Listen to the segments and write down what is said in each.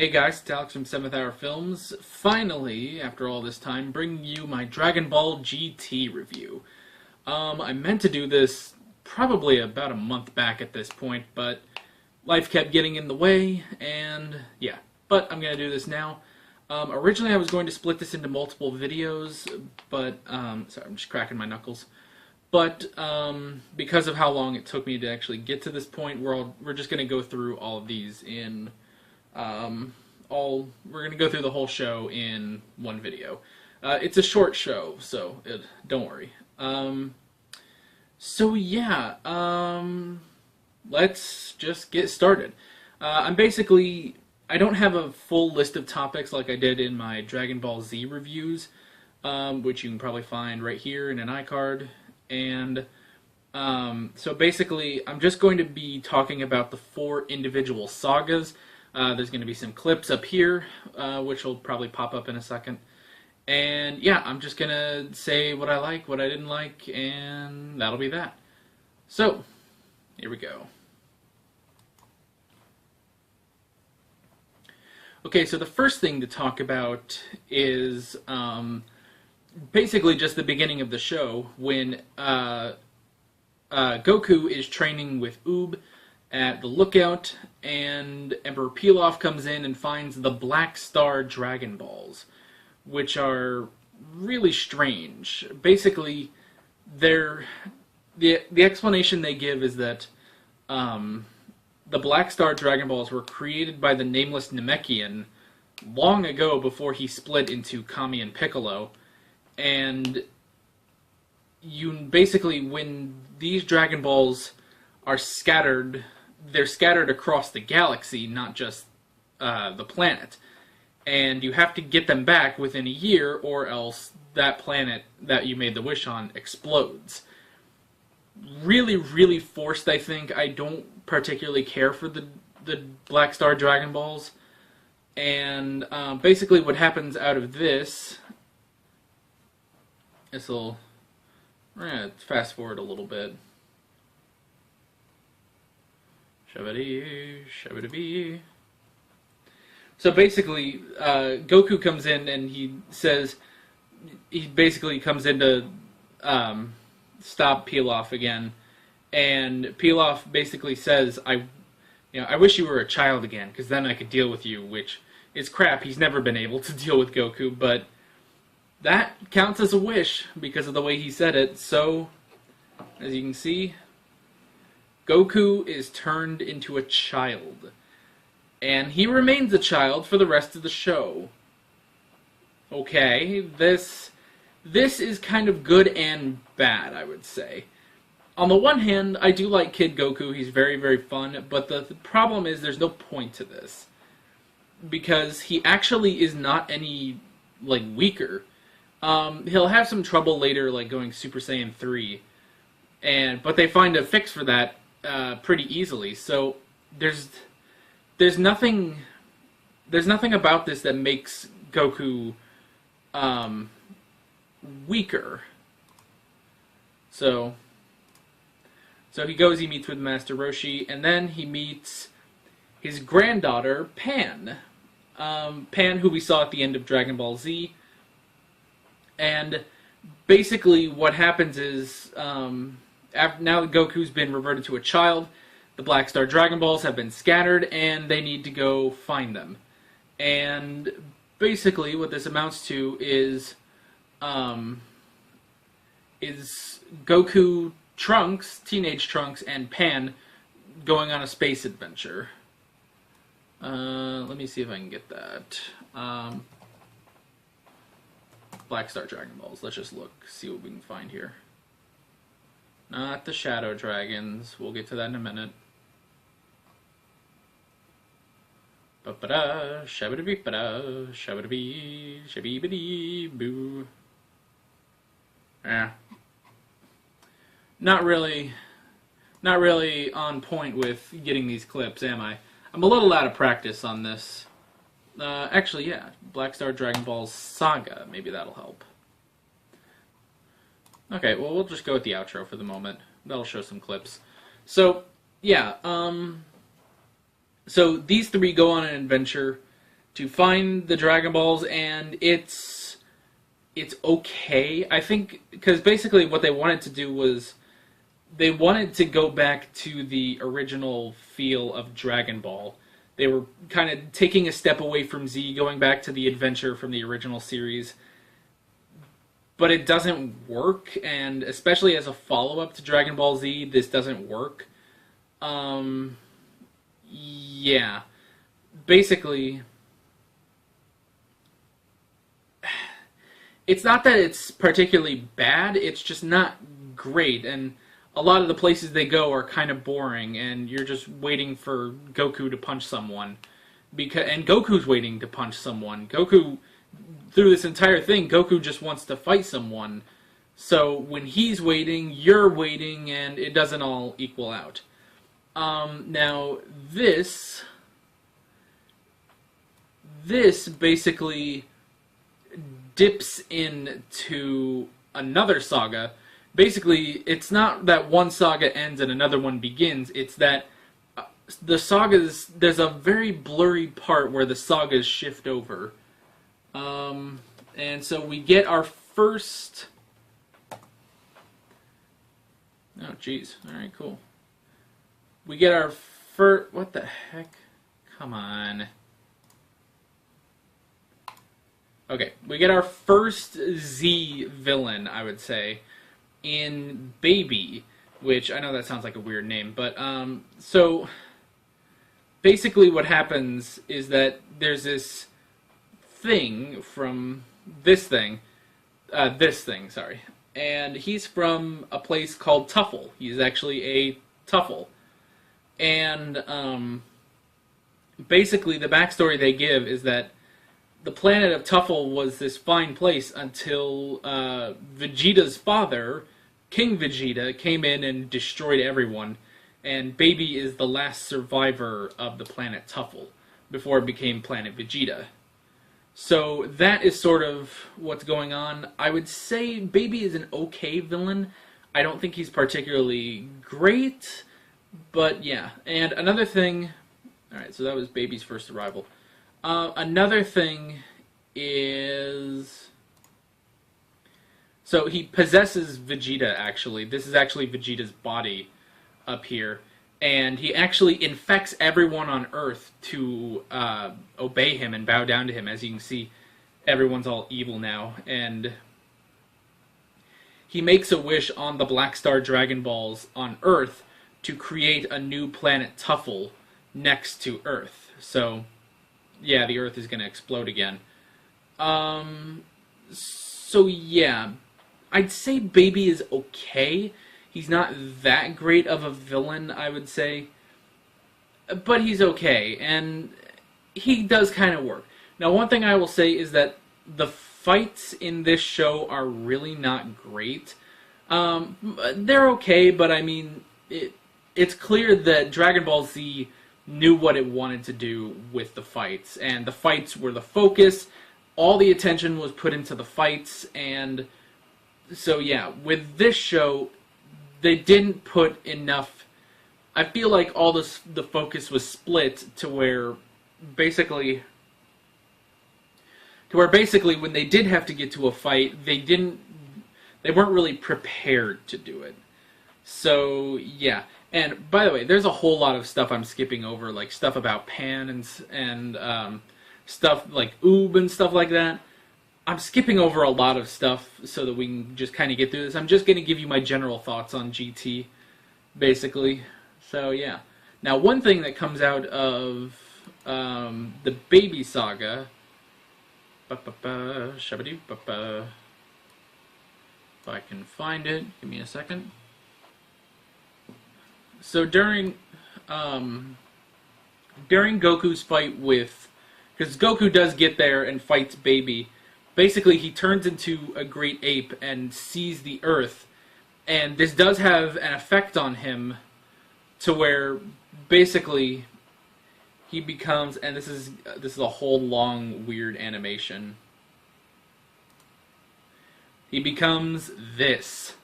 Hey guys, it's Alex from 7th Hour Films. Finally, after all this time, bringing you my Dragon Ball GT review. I meant to do this probably about a month back at this point, but life kept getting in the way, and yeah. But I'm going to do this now. Originally I was going to split this into multiple videos, but, sorry, I'm just cracking my knuckles. But because of how long it took me to actually get to this point, we're just going to go through all of these in... we're going to go through the whole show in one video. It's a short show, so don't worry. So yeah, let's just get started. I don't have a full list of topics like I did in my Dragon Ball Z reviews, which you can probably find right here in an iCard. And so basically, I'm just going to be talking about the 4 individual sagas. There's going to be some clips up here, which will probably pop up in a second. And yeah, I'm just going to say what I like, what I didn't like, and that'll be that. So, here we go. Okay, so the first thing to talk about is basically just the beginning of the show when Goku is training with Oob at the lookout, and Emperor Pilaf comes in and finds the Black Star Dragon Balls, which are really strange. Basically, the explanation they give is that the Black Star Dragon Balls were created by the nameless Namekian long ago before he split into Kami and Piccolo, and when these Dragon Balls are scattered, they're scattered across the galaxy, not just the planet. And you have to get them back within a year, or else that planet that you made the wish on explodes. Really, really forced, I think. I don't particularly care for the Black Star Dragon Balls. And basically what happens out of this... We're going to fast forward a little bit. Shabba-dee. So basically, Goku comes in and he basically comes in to stop Pilaf again, and Pilaf basically says, I wish you were a child again, because then I could deal with you, which is crap. He's never been able to deal with Goku, but that counts as a wish because of the way he said it. So, as you can see, Goku is turned into a child. And he remains a child for the rest of the show. Okay, this is kind of good and bad, I would say. On the one hand, I do like Kid Goku. He's very, very fun. But the problem is there's no point to this. Because he actually is not any, weaker. He'll have some trouble later, going Super Saiyan 3. But they find a fix for that pretty easily. So there's nothing about this that makes Goku weaker. So he goes, he meets with Master Roshi, and then he meets his granddaughter, Pan. Pan, who we saw at the end of Dragon Ball Z. And basically what happens is, now that Goku's been reverted to a child, the Black Star Dragon Balls have been scattered, and they need to go find them. And basically what this amounts to is Goku, Trunks, Teenage Trunks, and Pan going on a space adventure. Let me see if I can get that. Black Star Dragon Balls. Let's just look, see what we can find here. Not the Shadow Dragons. We'll get to that in a minute. Ba-ba-da, shabba-da-bee-ba-da, shabba-da-bee, shabba-dee-ba-dee-boo. Not really on point with getting these clips, am I? I'm a little out of practice on this. Actually, yeah, Black Star Dragon Balls Saga. Maybe that'll help. Okay, well, we'll just go with the outro for the moment. That'll show some clips. So, yeah, so these 3 go on an adventure to find the Dragon Balls, and it's okay. I think because basically what they wanted to do was they wanted to go back to the original feel of Dragon Ball. They were kind of taking a step away from Z, going back to the adventure from the original series. But it doesn't work, and especially as a follow-up to Dragon Ball Z, this doesn't work. Yeah. Basically, it's not that it's particularly bad, it's just not great, and a lot of the places they go are kind of boring, and you're just waiting for Goku to punch someone. And Goku's waiting to punch someone. Goku, through this entire thing, Goku just wants to fight someone. So when he's waiting, you're waiting, and it doesn't all equal out. Now, this basically dips into another saga. Basically, it's not that one saga ends and another one begins. It's that the sagas, there's a very blurry part where the sagas shift over. And so we get our first... Oh, jeez. Alright, cool. We get our first... What the heck? Come on. Okay, we get our first Z villain, I would say, in Baby, which I know that sounds like a weird name, but so basically what happens is that there's this thing from this thing, sorry, and he's from a place called Tuffle. He's actually a Tuffle, and basically the backstory they give is that the planet of Tuffle was this fine place until Vegeta's father, King Vegeta, came in and destroyed everyone, and Baby is the last survivor of the planet Tuffle before it became Planet Vegeta. So that is sort of what's going on. I would say Baby is an okay villain. I don't think he's particularly great, but yeah. And another thing... Alright, so that was Baby's first arrival. Another thing is... So he possesses Vegeta, actually. This is actually Vegeta's body up here. And he actually infects everyone on Earth to obey him and bow down to him. As you can see, everyone's all evil now. And he makes a wish on the Black Star Dragon Balls on Earth to create a new planet Tuffle next to Earth. So... yeah, the Earth is going to explode again. So yeah, I'd say Baby is okay. He's not that great of a villain, I would say. But he's okay, and he does kind of work. Now, one thing I will say is that the fights in this show are really not great. They're okay, but I mean, it's clear that Dragon Ball Z knew what it wanted to do with the fights, and the fights were the focus. All the attention was put into the fights, and so yeah, with this show, they didn't put enough. I feel like all the focus was split to where basically when they did have to get to a fight, they weren't really prepared to do it. So yeah. And by the way, there's a whole lot of stuff I'm skipping over, like stuff about Pan and stuff like Oob and stuff like that. I'm skipping over a lot of stuff so that we can just kind of get through this. I'm just going to give you my general thoughts on GT, basically. So yeah. Now, one thing that comes out of the Baby Saga. If I can find it, give me a second. So during Goku's fight with... because Goku does get there and fights Baby. Basically, he turns into a great ape and sees the Earth. And this does have an effect on him to where basically he becomes... and this is a whole long, weird animation. He becomes this.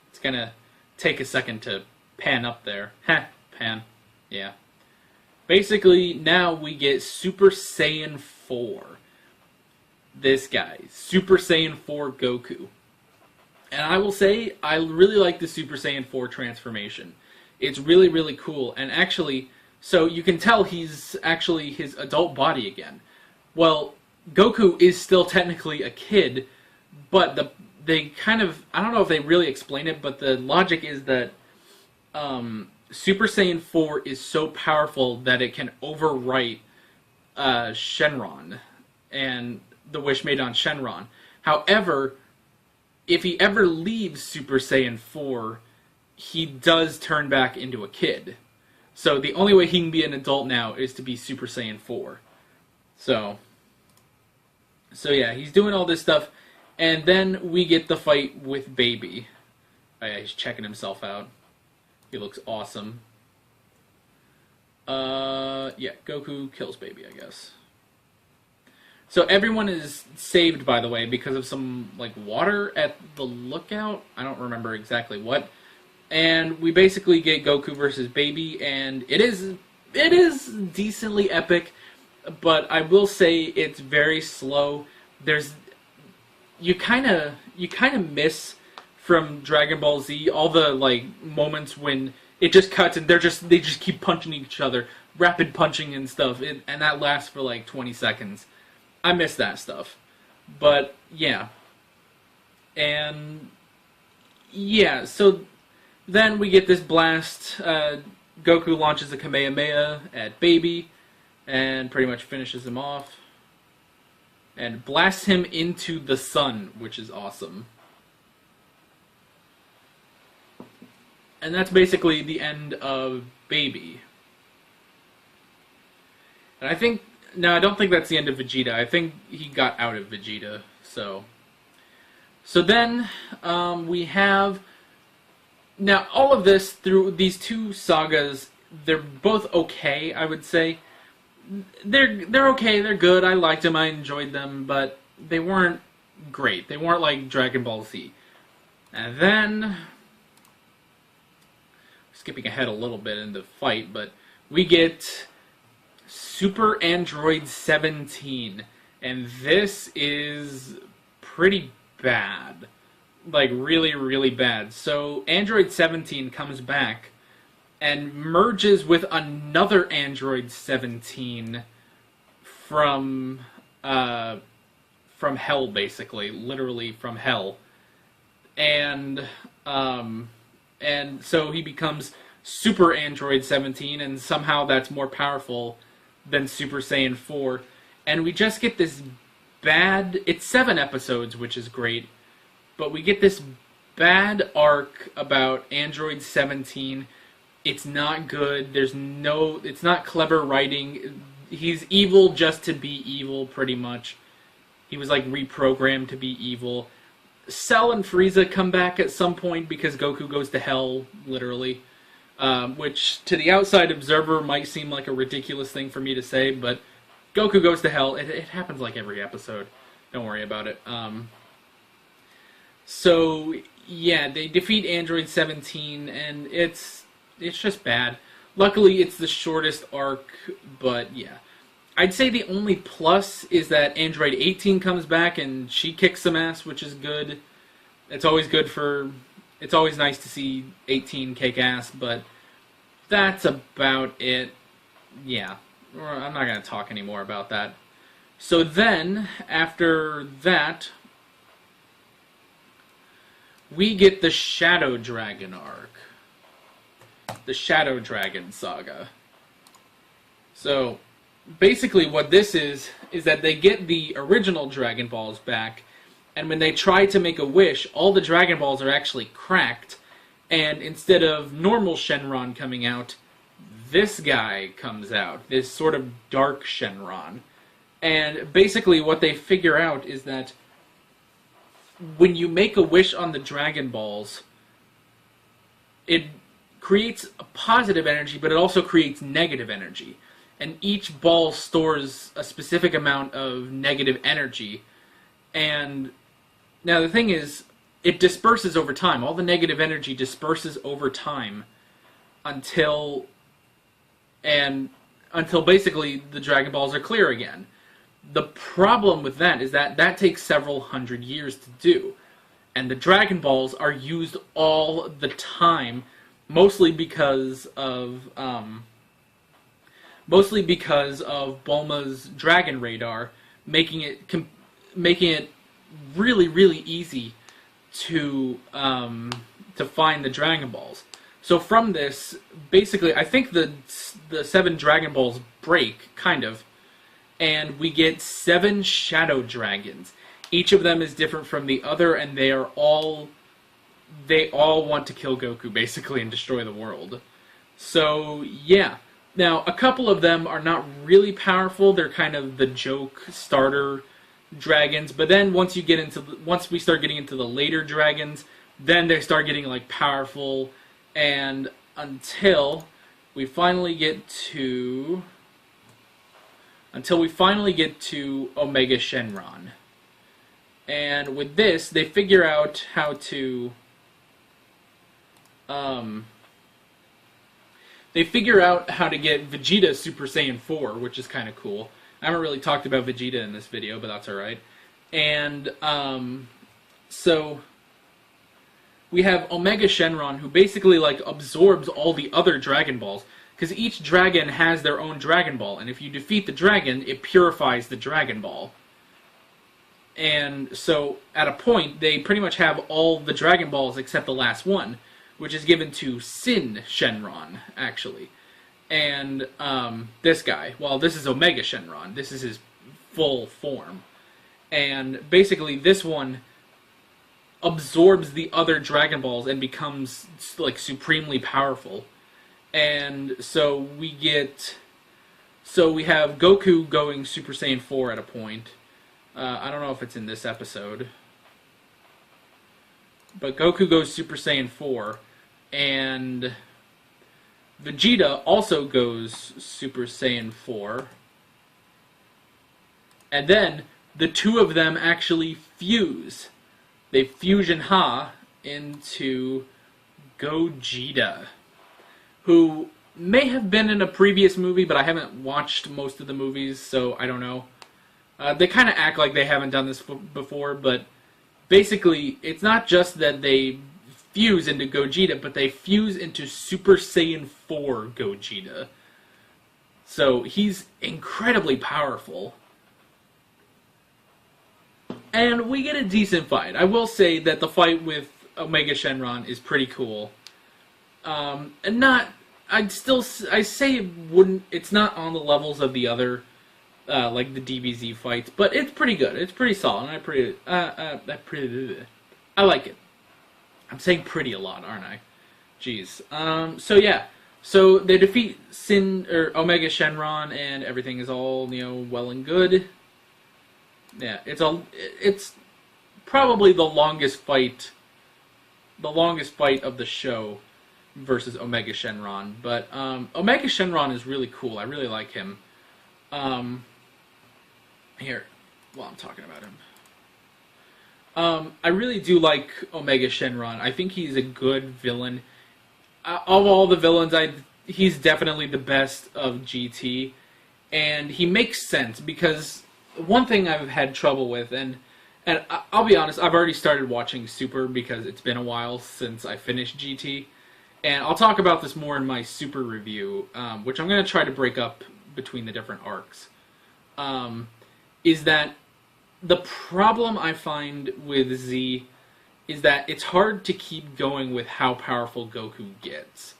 It's gonna take a second to pan up there. Heh, pan. Yeah. Basically, now we get Super Saiyan 4. This guy, Super Saiyan 4 Goku. And I will say, I really like the Super Saiyan 4 transformation. It's really, really cool. And actually, so you can tell he's actually his adult body again. Well, Goku is still technically a kid, but they kind of, I don't know if they really explain it, but the logic is that Super Saiyan 4 is so powerful that it can overwrite Shenron and the wish made on Shenron. However, if he ever leaves Super Saiyan 4, he does turn back into a kid. So the only way he can be an adult now is to be Super Saiyan 4. So yeah, he's doing all this stuff, and then we get the fight with Baby. Oh yeah, he's checking himself out. He looks awesome. Yeah, Goku kills Baby, I guess. So everyone is saved, by the way, because of some, like, water at the lookout. I don't remember exactly what. And we basically get Goku versus Baby, and it is decently epic, but I will say it's very slow. You kind of miss from Dragon Ball Z all the, like, moments when it just cuts and they just keep punching each other, rapid punching and stuff, and that lasts for like 20 seconds. I miss that stuff. But, yeah. And, yeah, so then we get this blast. Goku launches a Kamehameha at Baby and pretty much finishes him off. And blasts him into the sun, which is awesome. And that's basically the end of Baby. And I think... No, I don't think that's the end of Vegeta. I think he got out of Vegeta. So then we have... Now, all of this, through these two sagas, they're both okay, I would say. They're okay, they're good, I liked them, I enjoyed them, but they weren't great. They weren't like Dragon Ball Z. And then... Skipping ahead a little bit in the fight, but we get... Super Android 17, and this is pretty bad. Like, really, really bad. So, Android 17 comes back and merges with another Android 17 from hell, basically. Literally from hell. And so he becomes Super Android 17, and somehow that's more powerful than Super Saiyan 4, and we just get this bad... It's 7 episodes, which is great, but we get this bad arc about Android 17. It's not good. It's not clever writing. He's evil just to be evil, pretty much. He was, like, reprogrammed to be evil. Cell and Frieza come back at some point because Goku goes to hell, literally. Which, to the outside observer, might seem like a ridiculous thing for me to say, but Goku goes to hell. It happens like every episode. Don't worry about it. So, yeah, they defeat Android 17, and it's just bad. Luckily, it's the shortest arc, but yeah. I'd say the only plus is that Android 18 comes back, and she kicks some ass, which is good. It's always good for... It's always nice to see 18 kick ass, but that's about it. Yeah, I'm not going to talk anymore about that. So then, after that, we get the Shadow Dragon arc. The Shadow Dragon saga. So, basically what this is that they get the original Dragon Balls back, and when they try to make a wish, all the Dragon Balls are actually cracked, and instead of normal Shenron coming out, this guy comes out, this sort of dark Shenron. And basically what they figure out is that when you make a wish on the Dragon Balls, it creates a positive energy, but it also creates negative energy. And each ball stores a specific amount of negative energy. And now the thing is, it disperses over time. All the negative energy disperses over time until until basically the Dragon Balls are clear again. The problem with that is that that takes several hundred years to do. And the Dragon Balls are used all the time, mostly because of Bulma's Dragon Radar, making it really, really easy to find the Dragon Balls. So from this, basically, I think the 7 Dragon Balls break, kind of, and we get 7 Shadow Dragons. Each of them is different from the other, and they all want to kill Goku, basically, and destroy the world. So, yeah. Now, a couple of them are not really powerful. They're kind of the joke starter dragons. But then once we start getting into the later dragons, then they start getting like powerful, and until we finally get to Omega Shenron. And with this, they figure out how to get Vegeta Super Saiyan 4, which is kind of cool. I haven't really talked about Vegeta in this video, but that's alright. And so we have Omega Shenron, who basically like absorbs all the other Dragon Balls, because each dragon has their own Dragon Ball, and if you defeat the dragon, it purifies the Dragon Ball. And so at a point, they pretty much have all the Dragon Balls except the last one, which is given to Sin Shenron, actually. And this guy, well, this is Omega Shenron. This is his full form. And basically, this one absorbs the other Dragon Balls and becomes like supremely powerful. And so we have Goku going Super Saiyan 4 at a point. I don't know if it's in this episode, but Goku goes Super Saiyan 4, and Vegeta also goes Super Saiyan 4, and then the two of them actually fuse. They fusion Ha into Gogeta, who may have been in a previous movie, but I haven't watched most of the movies, so I don't know. They kind of act like they haven't done this before, but basically, it's not just that they fuse into Gogeta, but they fuse into Super Saiyan 4 Gogeta. So he's incredibly powerful. And we get a decent fight. I will say that the fight with Omega Shenron is pretty cool. And I say it's not on the levels of the other, like the DBZ fights, but it's pretty good. It's pretty solid, and I like it. I'm saying pretty a lot, aren't I? Jeez. So yeah. So they defeat Omega Shenron, and everything is all, well and good. Yeah, it's probably the longest fight of the show versus Omega Shenron. But Omega Shenron is really cool. I really like him. Here, while I'm talking about him. I really do like Omega Shenron. I think he's a good villain. Of all the villains, he's definitely the best of GT. And he makes sense, because one thing I've had trouble with, and I'll be honest, I've already started watching Super because it's been a while since I finished GT. And I'll talk about this more in my Super review, which I'm going to try to break up between the different arcs. Is that the problem I find with Z is that it's hard to keep going with how powerful Goku gets.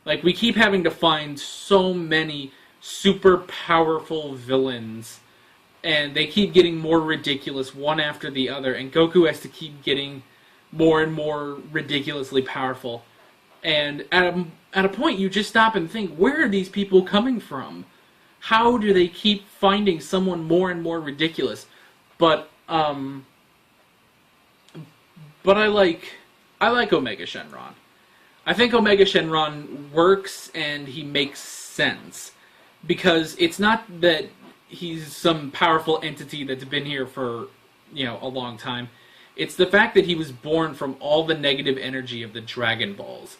Like, we keep having to find so many super powerful villains, and they keep getting more ridiculous one after the other, and Goku has to keep getting more and more ridiculously powerful. And at a point, you just stop and think, where are these people coming from? How do they keep finding someone more and more ridiculous? But I like Omega Shenron. I think Omega Shenron works, and he makes sense, because it's not that he's some powerful entity that's been here for, a long time. It's the fact that he was born from all the negative energy of the Dragon Balls,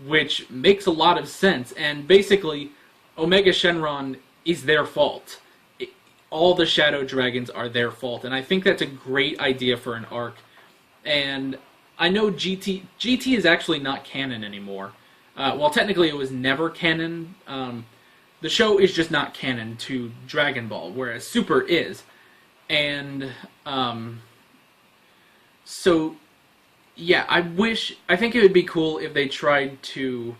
which makes a lot of sense. And basically, Omega Shenron is their fault. All the Shadow Dragons are their fault, and I think that's a great idea for an arc. And I know GT is actually not canon anymore. Well, technically it was never canon. The show is just not canon to Dragon Ball, whereas Super is. And so yeah, I think it would be cool if they tried to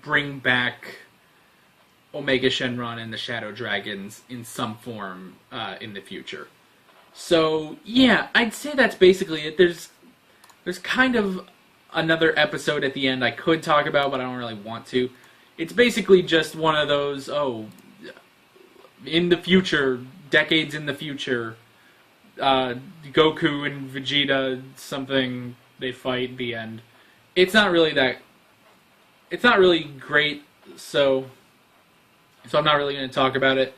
bring back Omega Shenron and the Shadow Dragons in some form in the future. So yeah, I'd say that's basically it. There's kind of another episode at the end I could talk about, but I don't really want to. It's basically just one of those, in the future, decades in the future, Goku and Vegeta, something, they fight, the end. It's not really great, so I'm not really going to talk about it.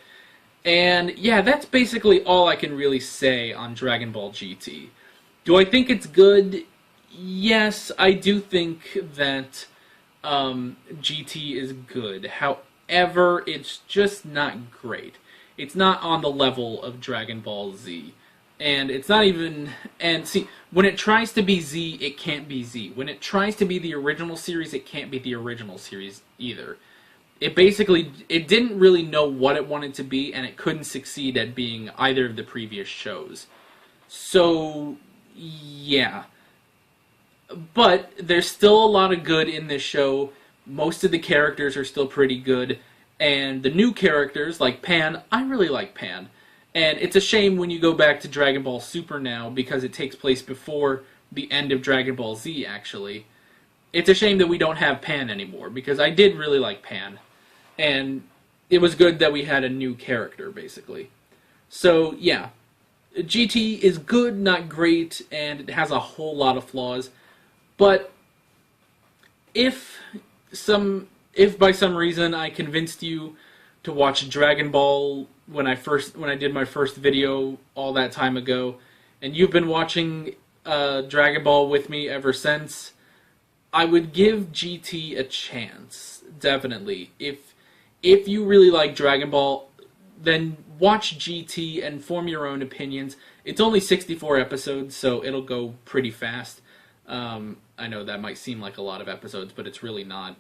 And yeah, that's basically all I can really say on Dragon Ball GT. Do I think it's good? Yes, I do think that GT is good. However, it's just not great. It's not on the level of Dragon Ball Z. And it's not even... And see, when it tries to be Z, it can't be Z. When it tries to be the original series, it can't be the original series either. It didn't really know what it wanted to be, and it couldn't succeed at being either of the previous shows. So, yeah. But there's still a lot of good in this show. Most of the characters are still pretty good. And the new characters, like Pan, I really like Pan. And it's a shame when you go back to Dragon Ball Super now, because it takes place before the end of Dragon Ball Z, actually. It's a shame that we don't have Pan anymore, because I did really like Pan. And it was good that we had a new character, basically. So, yeah. GT is good, not great, and it has a whole lot of flaws. But if by some reason I convinced you to watch Dragon Ball when I did my first video all that time ago, and you've been watching Dragon Ball with me ever since, I would give GT a chance, definitely. If you really like Dragon Ball, then watch GT and form your own opinions. It's only 64 episodes, so it'll go pretty fast. I know that might seem like a lot of episodes, but it's really not.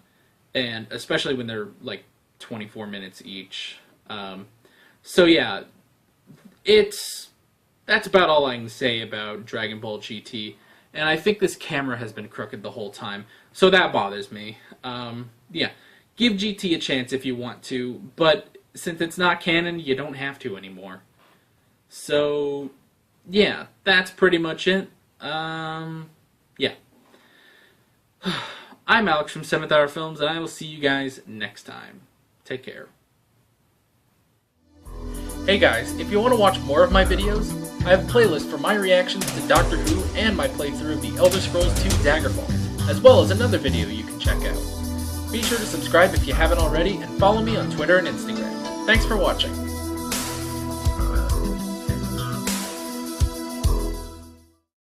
And especially when they're like 24 minutes each. So yeah, that's about all I can say about Dragon Ball GT. And I think this camera has been crooked the whole time, so that bothers me. Yeah, give GT a chance if you want to, but since it's not canon, you don't have to anymore. So, yeah, that's pretty much it. Yeah. I'm Alex from 7th Hour Films, and I will see you guys next time. Take care. Hey guys, if you want to watch more of my videos, I have a playlist for my reactions to Doctor Who and my playthrough of The Elder Scrolls II Daggerfall, as well as another video you can check out. Be sure to subscribe if you haven't already, and follow me on Twitter and Instagram. Thanks for watching.